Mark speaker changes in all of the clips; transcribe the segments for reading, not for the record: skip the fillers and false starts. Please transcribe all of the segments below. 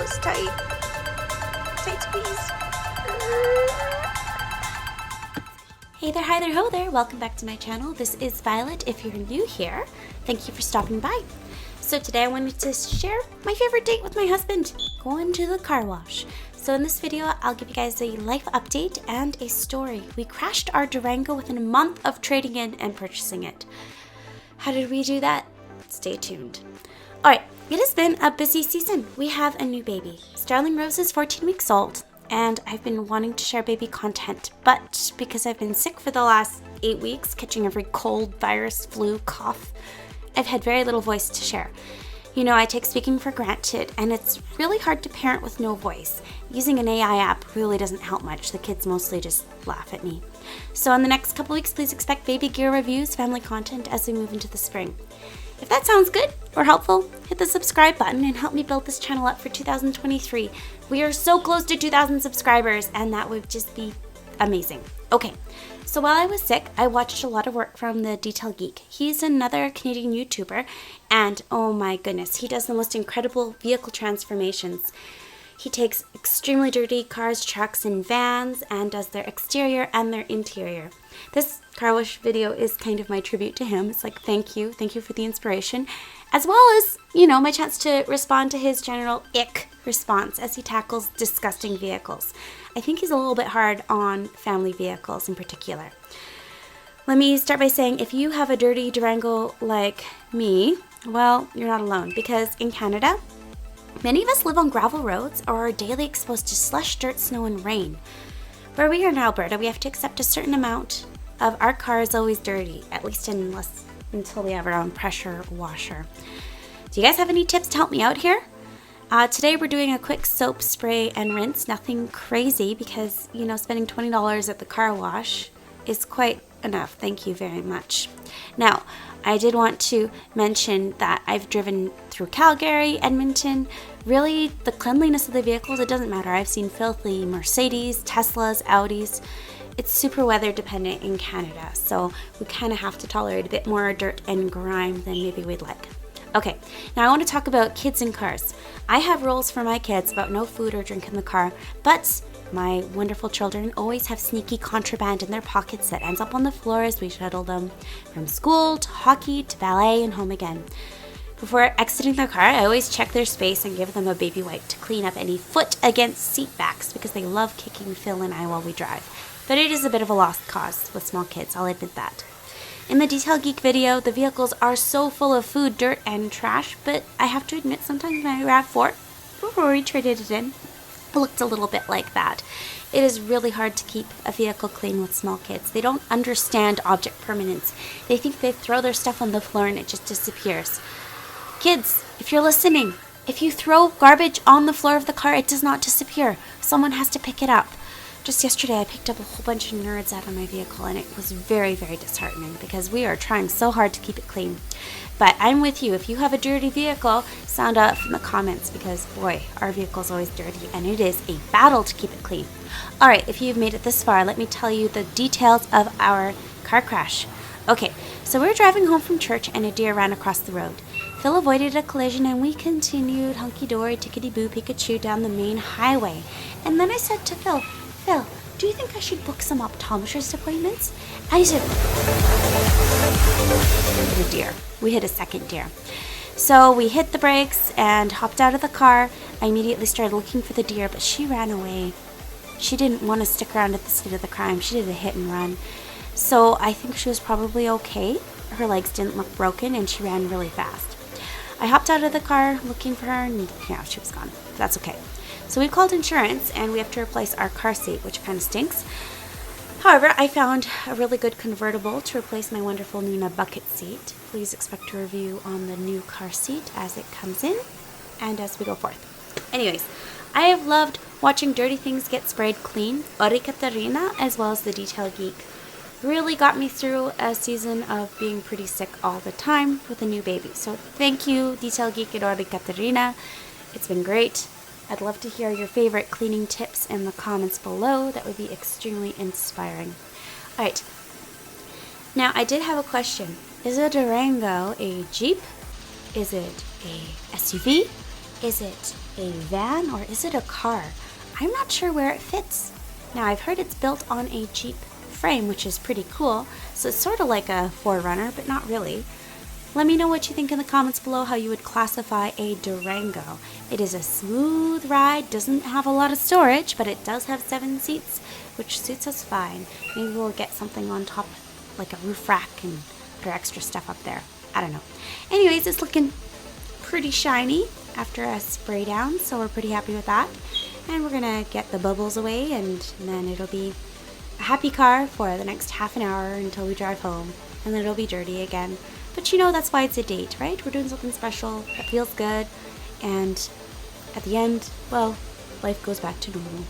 Speaker 1: is tight. Tight squeeze. Hey there, hi there, ho there. Welcome back to my channel. This is Violet. If you're new here, thank you for stopping by. So today I wanted to share my favorite date with my husband, going to the car wash. So in this video, I'll give you guys a life update and a story. We crashed our Durango within a month of trading in and purchasing it. How did we do that? Stay tuned. Alright, it has been a busy season. We have a new baby. Starling Rose is 14 weeks old, and I've been wanting to share baby content, but because I've been sick for the last 8 weeks, catching every cold, virus, flu, cough, I've had very little voice to share. You know, I take speaking for granted, and it's really hard to parent with no voice. Using an AI app really doesn't help much. The kids mostly just laugh at me. So in the next couple weeks, please expect baby gear reviews, family content as we move into the spring. If that sounds good or helpful, hit the subscribe button and help me build this channel up for 2023. We are so close to 2,000 subscribers, and that would just be amazing. Okay, so while I was sick, I watched a lot of work from the Detail Geek. He's another Canadian YouTuber, and oh my goodness, he does the most incredible vehicle transformations. He takes extremely dirty cars, trucks, and vans and does their exterior and their interior. This car wash video is kind of my tribute to him. It's like, thank you for the inspiration, as well as, you know, my chance to respond to his general ick response as he tackles disgusting vehicles. I think he's a little bit hard on family vehicles in particular. Let me start by saying, if you have a dirty Durango like me, well, you're not alone, because in Canada, many of us live on gravel roads or are daily exposed to slush, dirt, snow, and rain. Where we are in Alberta, we have to accept a certain amount of our car is always dirty, at least until we have our own pressure washer. Do you guys have any tips to help me out here? Today we're doing a quick soap, spray, and rinse. Nothing crazy because, you know, spending $20 at the car wash is quite enough. Thank you very much. Now, I did want to mention that I've driven through Calgary, Edmonton. Really, the cleanliness of the vehicles, it doesn't matter. I've seen filthy Mercedes, Teslas, Audis. It's super weather dependent in Canada, so we kind of have to tolerate a bit more dirt and grime than maybe we'd like. Okay, now I want to talk about kids in cars. I have rules for my kids about no food or drink in the car, but my wonderful children always have sneaky contraband in their pockets that ends up on the floor as we shuttle them from school to hockey to ballet and home again. Before exiting their car, I always check their space and give them a baby wipe to clean up any foot against seat backs because they love kicking Phil and I while we drive. But it is a bit of a lost cause with small kids, I'll admit that. In the Detail Geek video, the vehicles are so full of food, dirt, and trash, but I have to admit sometimes my RAV4, before we traded it in, looked a little bit like that. It is really hard to keep a vehicle clean with small kids. They don't understand object permanence. They think they throw their stuff on the floor and it just disappears. Kids, if you're listening, if you throw garbage on the floor of the car, it does not disappear. Someone has to pick it up. Just yesterday, I picked up a whole bunch of nerds out of my vehicle, and it was very, very disheartening because we are trying so hard to keep it clean. But I'm with you. If you have a dirty vehicle, sound out in the comments because, boy, our vehicle is always dirty, and it is a battle to keep it clean. All right, if you've made it this far, let me tell you the details of our car crash. Okay, so we were driving home from church, and a deer ran across the road. Phil avoided a collision, and we continued hunky-dory, tickety-boo, Pikachu down the main highway. And then I said to Phil, do you think I should book some optometrist appointments? And he said, a deer. We hit a second deer. So we hit the brakes and hopped out of the car. I immediately started looking for the deer, but she ran away. She didn't want to stick around at the scene of the crime. She did a hit and run. So I think she was probably okay. Her legs didn't look broken, and she ran really fast. I hopped out of the car looking for her, and yeah, she was gone. That's okay. So we called insurance, and we have to replace our car seat, which kind of stinks. However, I found a really good convertible to replace my wonderful Nuna bucket seat. Please expect a review on the new car seat as it comes in and as we go forth. Anyways, I have loved watching dirty things get sprayed clean. Ori Katarina, as well as the Detail Geek, really got me through a season of being pretty sick all the time with a new baby. So thank you, Detail Geek and Ori Katarina. It's been great. I'd love to hear your favorite cleaning tips in the comments below. That would be extremely inspiring. Alright, now I did have a question. Is a Durango a Jeep? Is it a SUV? Is it a van or is it a car? I'm not sure where it fits. Now, I've heard it's built on a Jeep frame, which is pretty cool, so it's sort of like a 4Runner, but not really. Let me know what you think in the comments below, how you would classify a Durango. It is a smooth ride, doesn't have a lot of storage, but it does have 7 seats, which suits us fine. Maybe we'll get something on top, like a roof rack, and put our extra stuff up there. I don't know. Anyways, it's looking pretty shiny after a spray down, so we're pretty happy with that. And we're gonna get the bubbles away, and then it'll be a happy car for the next half an hour until we drive home, and then it'll be dirty again. But you know, that's why it's a date, right? We're doing something special that feels good, and at the end, well, life goes back to normal.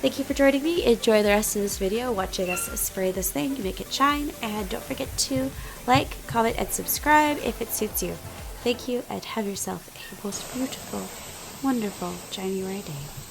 Speaker 1: Thank you for joining me. Enjoy the rest of this video watching us spray this thing, make it shine, and don't forget to like, comment, and subscribe if it suits you. Thank you, and have yourself a most beautiful, wonderful January day.